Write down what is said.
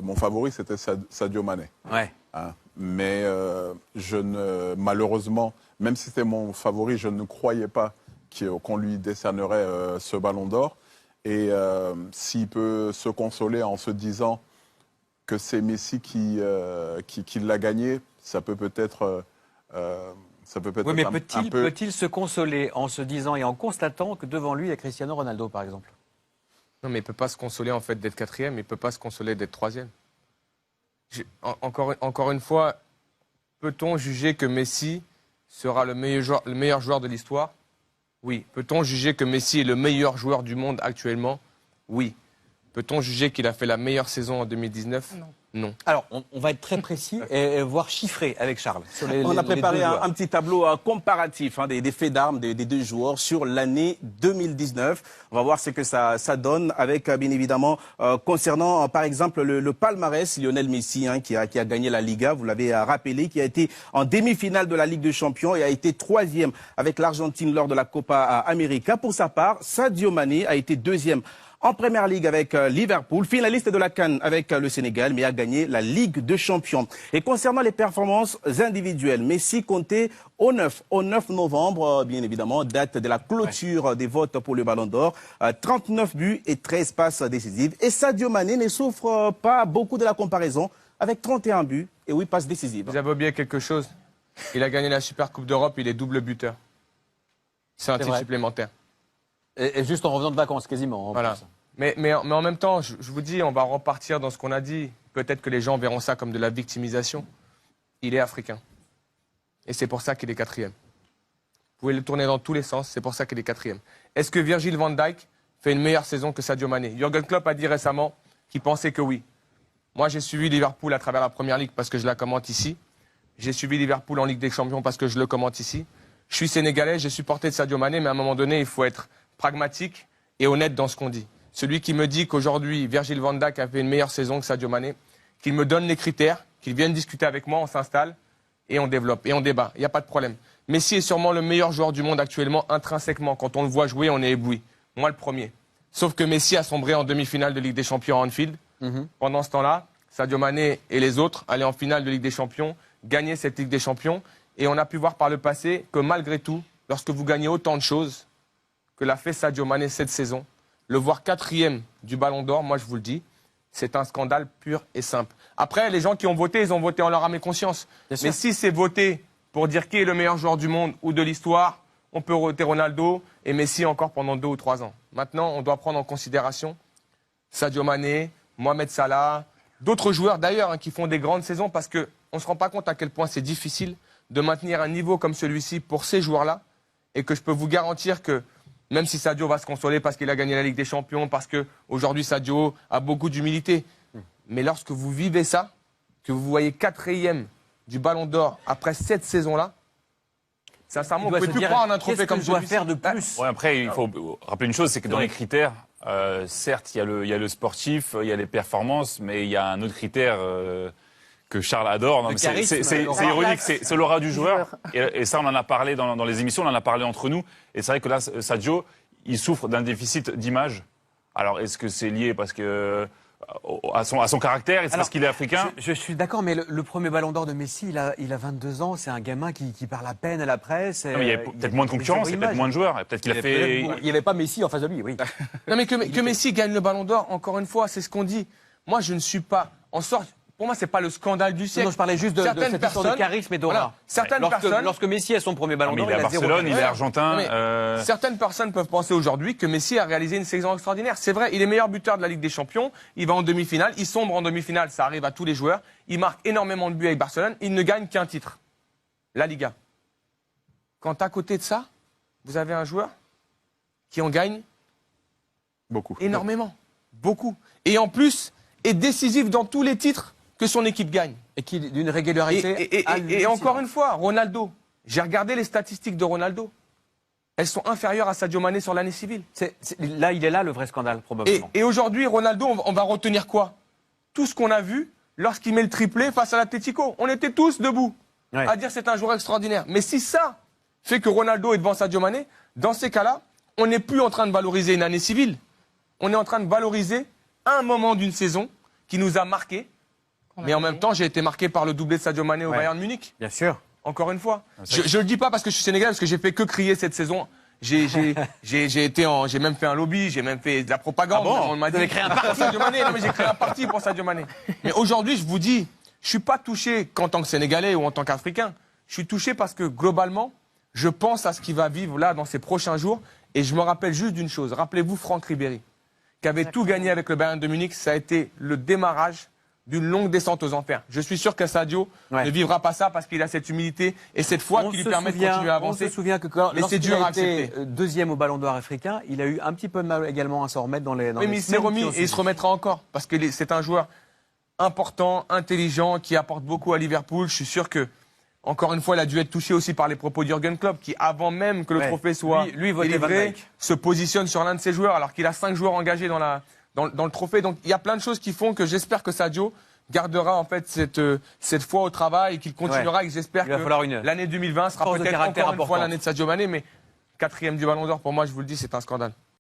mon favori, c'était Sadio Mané. Ouais. Hein. Mais malheureusement, même si c'était mon favori, je ne croyais pas qu'on lui décernerait ce ballon d'or. Et s'il peut se consoler en se disant que c'est Messi qui l'a gagné, ça peut peut-être... oui, mais peut-il se consoler en se disant et en constatant que devant lui, il y a Cristiano Ronaldo, par exemple? Non, mais il ne peut pas se consoler en fait d'être quatrième, il ne peut pas se consoler d'être troisième. Encore une fois, peut-on juger que Messi sera le meilleur joueur de l'histoire? Oui. Peut-on juger que Messi est le meilleur joueur du monde actuellement? Oui. Peut-on juger qu'il a fait la meilleure saison en 2019? Non. Non. Alors, on va être très précis et voire chiffré avec Charles. On a préparé un petit tableau comparatif des faits d'armes des deux joueurs sur l'année 2019. On va voir ce que ça donne avec, bien évidemment, concernant, par exemple, le palmarès, Lionel Messi, qui a gagné la Liga, vous l'avez rappelé, qui a été en demi-finale de la Ligue des Champions et a été troisième avec l'Argentine lors de la Copa América. Pour sa part, Sadio Mané a été deuxième en Première Ligue avec Liverpool, finaliste de la CAN avec le Sénégal, mais a gagné la Ligue des Champions. Et concernant les performances individuelles, Messi comptait au 9 novembre, bien évidemment, date de la clôture des votes pour le Ballon d'Or, 39 buts et 13 passes décisives. Et Sadio Mané ne souffre pas beaucoup de la comparaison avec 31 buts et 8 passes décisives. Vous avez oublié quelque chose. Il a gagné la Super Coupe d'Europe, il est double buteur. C'est un titre supplémentaire. Et juste en revenant de vacances, quasiment. Voilà. Mais en même temps, je vous dis, on va repartir dans ce qu'on a dit. Peut-être que les gens verront ça comme de la victimisation. Il est africain. Et c'est pour ça qu'il est quatrième. Vous pouvez le tourner dans tous les sens, c'est pour ça qu'il est quatrième. Est-ce que Virgil van Dijk fait une meilleure saison que Sadio Mané? Jürgen Klopp a dit récemment qu'il pensait que oui. Moi, j'ai suivi Liverpool à travers la Première Ligue parce que je la commente ici. J'ai suivi Liverpool en Ligue des Champions parce que je le commente ici. Je suis sénégalais, j'ai supporté Sadio Mané, mais à un moment donné, il faut être pragmatique et honnête dans ce qu'on dit. Celui qui me dit qu'aujourd'hui, Virgil van Dijk a fait une meilleure saison que Sadio Mané, qu'il me donne les critères, qu'il vienne discuter avec moi, on s'installe et on développe et on débat. Il n'y a pas de problème. Messi est sûrement le meilleur joueur du monde actuellement, intrinsèquement. Quand on le voit jouer, on est ébloui. Moi, le premier. Sauf que Messi a sombré en demi-finale de Ligue des Champions à Anfield. Pendant ce temps-là, Sadio Mané et les autres allaient en finale de Ligue des Champions, gagner cette Ligue des Champions. Et on a pu voir par le passé que malgré tout, lorsque vous gagnez autant de choses que l'a fait Sadio Mané cette saison, le voir quatrième du Ballon d'Or, moi je vous le dis, c'est un scandale pur et simple. Après, les gens qui ont voté, ils ont voté en leur âme et conscience. Mais si c'est voté pour dire qui est le meilleur joueur du monde ou de l'histoire, on peut voter Ronaldo et Messi encore pendant 2 ou 3 ans. Maintenant, on doit prendre en considération Sadio Mané, Mohamed Salah, d'autres joueurs d'ailleurs qui font des grandes saisons parce qu'on ne se rend pas compte à quel point c'est difficile de maintenir un niveau comme celui-ci pour ces joueurs-là et que je peux vous garantir que même si Sadio va se consoler parce qu'il a gagné la Ligue des Champions, parce qu'aujourd'hui Sadio a beaucoup d'humilité. Mais lorsque vous vivez ça, que vous voyez quatrième du Ballon d'Or après cette saison-là, sincèrement, on ne peut plus croire en un trophée comme celui-ci. Faire de plus. Ouais, après, il faut rappeler une chose, c'est que dans les critères, certes, il y a le sportif, il y a les performances, mais il y a un autre critère que Charles adore. Non, c'est ironique, c'est l'aura du joueur. Et ça, on en a parlé dans les émissions, on en a parlé entre nous. Et c'est vrai que là, Sadio, il souffre d'un déficit d'image. Alors, est-ce que c'est lié parce que à son caractère, est-ce parce qu'il est africain? Je suis d'accord, mais le premier Ballon d'Or de Messi, il a 22 ans, c'est un gamin qui parle à peine à la presse. Non, il y a peut-être moins de concurrence, il y a peut-être moins de joueurs. Peut-être qu'il a fait. Il n'y avait pas Messi en face de lui, oui. Non, mais que Messi gagne le Ballon d'Or, encore une fois, c'est ce qu'on dit. Moi, je ne suis pas en sorte. Pour moi, c'est pas le scandale du siècle. Non, je parlais juste de cette histoire de charisme et d'aura. Voilà, certaines personnes. Lorsque Messi a son premier Ballon d'Or, il est à Barcelone, il est argentin. Certaines personnes peuvent penser aujourd'hui que Messi a réalisé une saison extraordinaire. C'est vrai, il est meilleur buteur de la Ligue des Champions. Il va en demi-finale, il sombre en demi-finale, ça arrive à tous les joueurs. Il marque énormément de buts avec Barcelone. Il ne gagne qu'un titre, la Liga. Quand à côté de ça, vous avez un joueur qui en gagne beaucoup, énormément, beaucoup, et en plus est décisif dans tous les titres que son équipe gagne. Et qui d'une régularité. Et encore une fois, Ronaldo. J'ai regardé les statistiques de Ronaldo. Elles sont inférieures à Sadio Mané sur l'année civile. Là, il est là le vrai scandale, probablement. Et aujourd'hui, Ronaldo, on va retenir quoi? Tout ce qu'on a vu lorsqu'il met le triplé face à l'Atlético. On était tous debout à dire c'est un joueur extraordinaire. Mais si ça fait que Ronaldo est devant Sadio Mané, dans ces cas-là, on n'est plus en train de valoriser une année civile. On est en train de valoriser un moment d'une saison qui nous a marqués. Mais en même temps, j'ai été marqué par le doublé de Sadio Mané au Bayern Munich. Bien sûr. Encore une fois. Je le dis pas parce que je suis sénégalais, parce que j'ai fait que crier cette saison. J'ai même fait un lobby, j'ai même fait de la propagande. On m'a dit créé un parti. pour Sadio Mané. Non, mais j'ai créé un parti pour Sadio Mané. Mais aujourd'hui, je vous dis, je suis pas touché qu'en tant que Sénégalais ou en tant qu'Africain. Je suis touché parce que globalement, je pense à ce qu'il va vivre là dans ces prochains jours. Et je me rappelle juste d'une chose. Rappelez-vous Franck Ribéry, qui avait tout gagné avec le Bayern de Munich. Ça a été le démarrage d'une longue descente aux enfers. Je suis sûr que Sadio ne vivra pas ça parce qu'il a cette humilité et cette foi qui lui permet de continuer à avancer. On se souvient que lorsqu'il a été deuxième au Ballon d'Or africain, il a eu un petit peu de mal également à s'en remettre dans les Oui, mais il s'est remis et il se remettra encore parce que c'est un joueur important, intelligent, qui apporte beaucoup à Liverpool. Je suis sûr que, encore une fois, il a dû être touché aussi par les propos d'Jürgen Klopp, qui, avant même que le trophée soit délivré, se positionne sur l'un de ses joueurs, alors qu'il a 5 joueurs engagés dans le trophée. Donc, il y a plein de choses qui font que j'espère que Sadio gardera en fait cette foi au travail et qu'il continuera et que j'espère que l'année 2020 sera peut-être encore une fois l'année de Sadio Mané, mais 4e du Ballon d'Or, pour moi, je vous le dis, c'est un scandale.